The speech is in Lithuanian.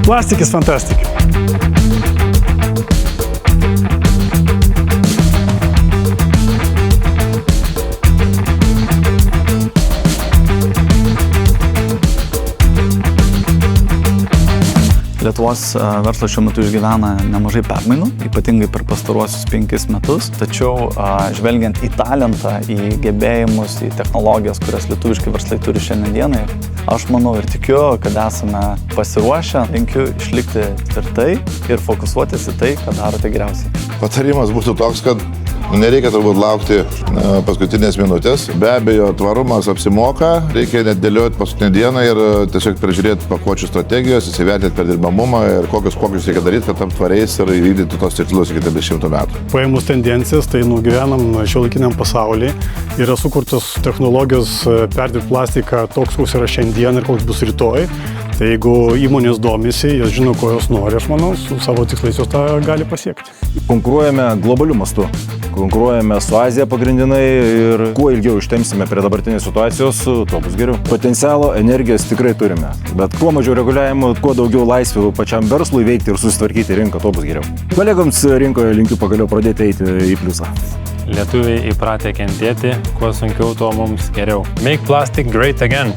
Plastic is fantastic. Lietuvos verslas šiuo metu išgyvena nemažai permainų, ypatingai per pastaruosius 5 metus. Tačiau žvelgiant į talentą, į gebėjimus, į technologijas, kurias lietuviški verslai turi šiandien dienai, aš manau ir tikiu, kad esame pasiruošę. Linkiu išlikti tvirtai ir fokusuotis į tai, ką darote geriausiai. Patarimas būtų toks, kad nereikia turbūt laukti paskutinės minutės. Be abejo, tvarumas apsimoka, reikia nedėlioti paskutinę dieną ir tiesiog peržiūrėti pakuočių strategijos, įsivertinti perdirbamumą ir kokius pokyčius reikia daryti, kad tapti tvariais ir įvykdyti tos tikslus iki 30 metų. Paėmus tendencijas, tai nugyvenam šiuolaikiniam pasaulyje, yra sukurtos technologijos perdirbti plastiką toks, koks yra šiandien ir koks bus rytoj. Tai jeigu įmonės domisi, jos žino, ko jos nori, aš manau, su savo tikslais jos tą gali pasiekti. Konkuruojame globaliu mastu. Konkuruojame su Azija pagrindinai ir kuo ilgiau ištempsime prie dabartinės situacijos, tuo bus geriau. Potencialo, energijos tikrai turime, bet kuo mažiau reguliavimo, kuo daugiau laisvių pačiam verslui veikti ir susitvarkyti rinką, tuo bus geriau. Kolegoms rinkoje linkiu pagaliau pradėti eiti į pliusą. Lietuviai įpratę kentėti, kuo sunkiau, tuo mums geriau. Make plastic great again.